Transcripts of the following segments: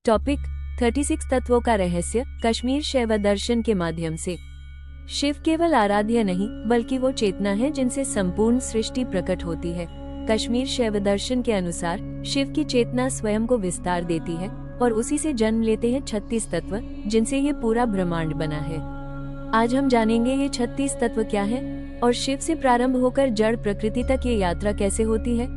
Topic 36 तत्वों का रहस्य कश्मीर शैव दर्शन के माध्यम से। शिव केवल आराध्य नहीं बल्कि वो चेतना है जिनसे संपूर्ण सृष्टि प्रकट होती है। कश्मीर शैव दर्शन के अनुसार शिव की चेतना स्वयं को विस्तार देती है और उसी से जन्म लेते हैं 36 तत्व जिनसे ये पूरा ब्रह्मांड बना है। आज हम जानेंगे ये 36 तत्व क्या है और शिव से प्रारंभ होकर जड़ प्रकृति तक ये यात्रा कैसे होती है।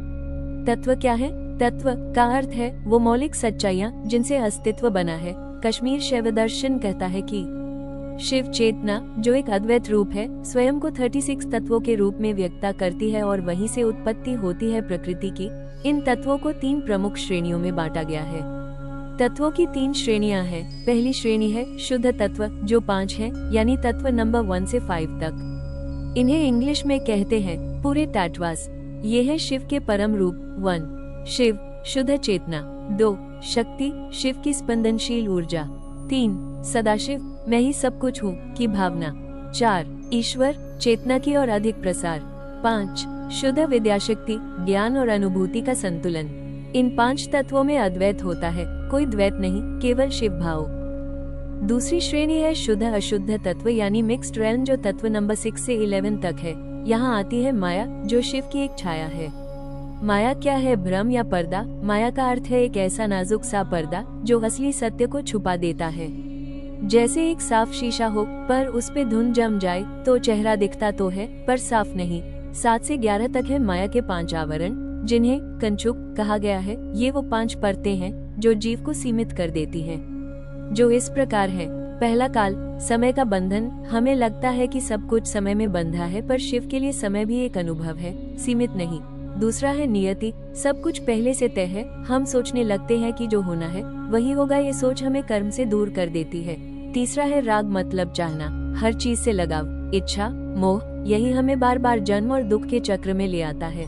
तत्व क्या है? तत्व का अर्थ है वो मौलिक सच्चाइयाँ जिनसे अस्तित्व बना है। कश्मीर शैव दर्शन कहता है कि शिव चेतना जो एक अद्वैत रूप है स्वयं को 36 तत्वों के रूप में व्यक्त करती है और वहीं से उत्पत्ति होती है प्रकृति की। इन तत्वों को 3 प्रमुख श्रेणियों में बांटा गया है। तत्वों की 3 श्रेणियां हैं। पहली श्रेणी है शुद्ध तत्व जो 5 है, यानी तत्व नंबर 1 से 5 तक। इन्हें इंग्लिश में कहते हैं पूरे टैटवास। ये है शिव के परम रूप। 1 शिव शुद्ध चेतना। 2 शक्ति शिव की स्पंदनशील ऊर्जा। 3 सदाशिव मैं ही सब कुछ हूँ की भावना। 4 ईश्वर चेतना की और अधिक प्रसार। 5 शुद्ध विद्याशक्ति ज्ञान और अनुभूति का संतुलन। इन 5 तत्वों में अद्वैत होता है, कोई द्वैत नहीं, केवल शिव भाव। दूसरी श्रेणी है शुद्ध अशुद्ध तत्व यानी मिक्स्ड रेल्म जो तत्व नंबर 6 से 11 तक है। यहाँ आती है माया जो शिव की एक छाया है। माया क्या है? भ्रम या पर्दा। माया का अर्थ है एक ऐसा नाजुक सा पर्दा जो असली सत्य को छुपा देता है। जैसे एक साफ शीशा हो पर उस पे धुंध जम जाए तो चेहरा दिखता तो है पर साफ नहीं। 7 से 11 तक है माया के 5 आवरण जिन्हें कंचुक कहा गया है। ये वो 5 परतें हैं जो जीव को सीमित कर देती हैं, जो इस प्रकार है। पहला काल समय का बंधन। हमें लगता है कि सब कुछ समय में बंधा है पर शिव के लिए समय भी एक अनुभव है, सीमित नहीं। दूसरा है नियति। सब कुछ पहले से तय है। हम सोचने लगते हैं कि जो होना है वही होगा। ये सोच हमें कर्म से दूर कर देती है। तीसरा है राग मतलब चाहना, हर चीज से लगाव, इच्छा, मोह। यही हमें बार बार जन्म और दुख के चक्र में ले आता है।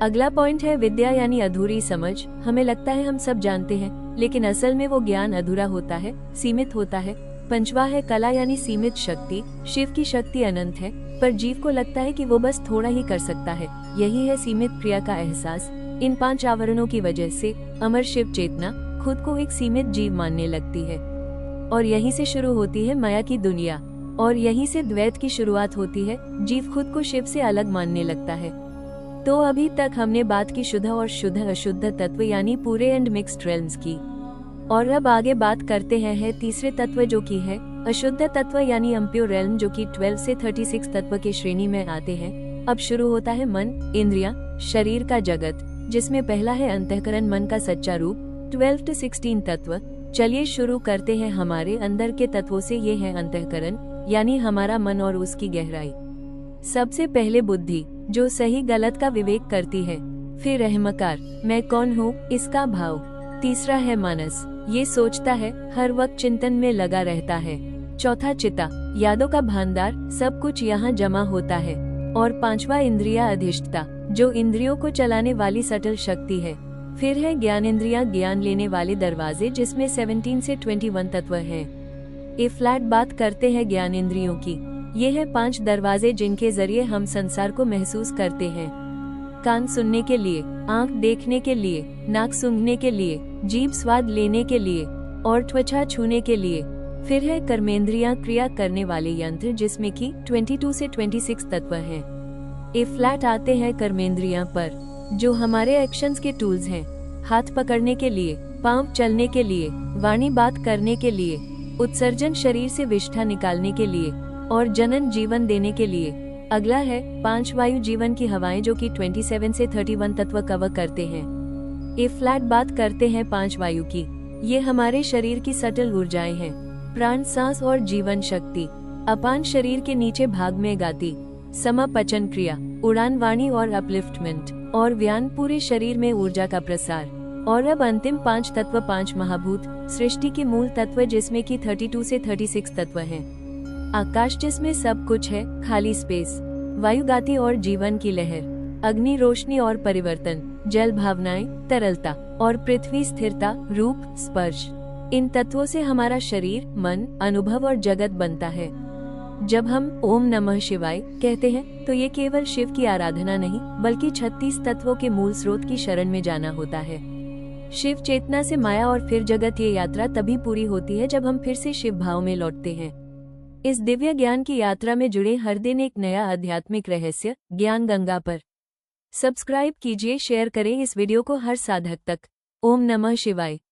अगला पॉइंट है विद्या यानी अधूरी समझ। हमें लगता है हम सब जानते हैं लेकिन असल में वो ज्ञान अधूरा होता है, सीमित होता है। पंचवा है कला यानी सीमित शक्ति। शिव की शक्ति अनंत है पर जीव को लगता है कि वो बस थोड़ा ही कर सकता है। यही है सीमित क्रिया का एहसास। इन 5 आवरणों की वजह से अमर शिव चेतना खुद को एक सीमित जीव मानने लगती है और यहीं से शुरू होती है माया की दुनिया और यहीं से द्वैत की शुरुआत होती है। जीव खुद को शिव से अलग मानने लगता है। तो अभी तक हमने बात की शुद्ध और शुद्ध अशुद्ध तत्व यानी पूरे एंड मिक्स्ड रेल्म्स की, और अब आगे बात करते हैं तीसरे तत्व जो कि है अशुद्ध तत्व यानी अम्प्योर रेल्म जो कि 12 से 36 तत्व के श्रेणी में आते हैं। अब शुरू होता है मन, इंद्रियां, शरीर का जगत जिसमें पहला है अंतःकरण मन का सच्चा रूप। 12 to 16 तत्व। चलिए शुरू करते हैं हमारे अंदर के तत्वों से। ये है अंतःकरण यानी हमारा मन और उसकी गहराई। सबसे पहले बुद्धि जो सही गलत का विवेक करती है। फिर अहंकार मैं कौन हूँ इसका भाव। तीसरा है मानस, ये सोचता है, हर वक्त चिंतन में लगा रहता है। चौथा चित्ता यादों का भंडार, सब कुछ यहाँ जमा होता है। और 5वां इंद्रिया अधिष्ठता जो इंद्रियों को चलाने वाली सटल शक्ति है। फिर है ज्ञान इंद्रिया ज्ञान लेने वाले दरवाजे जिसमें 17 से 21 तत्व हैं। ए फ्लैट बात करते हैं ज्ञान इंद्रियों की। ये है 5 दरवाजे जिनके जरिए हम संसार को महसूस करते हैं। कान सुनने के लिए, आँख देखने के लिए, नाक सूंघने के लिए, जीभ स्वाद लेने के लिए और त्वचा छूने के लिए। फिर है कर्मेंद्रियां क्रिया करने वाले यंत्र जिसमें कि 22 से 26 तत्व हैं। ए फ्लैट आते हैं कर्मेंद्रियां पर जो हमारे एक्शंस के टूल्स हैं। हाथ पकड़ने के लिए, पांव चलने के लिए, वाणी बात करने के लिए, उत्सर्जन शरीर से विष्ठा निकालने के लिए और जनन जीवन देने के लिए। अगला है 5 वायु जीवन की हवाएं जो कि 27 से 31 तत्व कवर करते हैं। ए फ्लैट बात करते हैं 5 वायु की। ये हमारे शरीर की सटल ऊर्जाएं हैं। प्राण सांस और जीवन शक्ति। अपान शरीर के नीचे भाग में गाती। समापचन क्रिया, उड़ान वाणी और अपलिफ्टमेंट और व्यान पूरे शरीर में ऊर्जा का प्रसार। और अब अंतिम 5 तत्व 5 महाभूत सृष्टि के मूल तत्व जिसमें कि 32 से 36 तत्व हैं। आकाश जिसमें सब कुछ है, खाली स्पेस। वायु गाती और जीवन की लहर। अग्नि रोशनी और परिवर्तन। जल भावनाएं, तरलता और पृथ्वी स्थिरता, रूप, स्पर्श। इन तत्वों से हमारा शरीर, मन, अनुभव और जगत बनता है। जब हम ओम नमः शिवाय कहते हैं तो ये केवल शिव की आराधना नहीं बल्कि 36 तत्वों के मूल स्रोत की शरण में जाना होता है। शिव चेतना से माया और फिर जगत, ये यात्रा तभी पूरी होती है जब हम फिर से शिव भाव में लौटते हैं। इस दिव्य ज्ञान की यात्रा में जुड़े हर दिन एक नया आध्यात्मिक रहस्य ज्ञान गंगा पर। सब्सक्राइब कीजिए, शेयर करें इस वीडियो को हर साधक तक। ओम नमः शिवाय।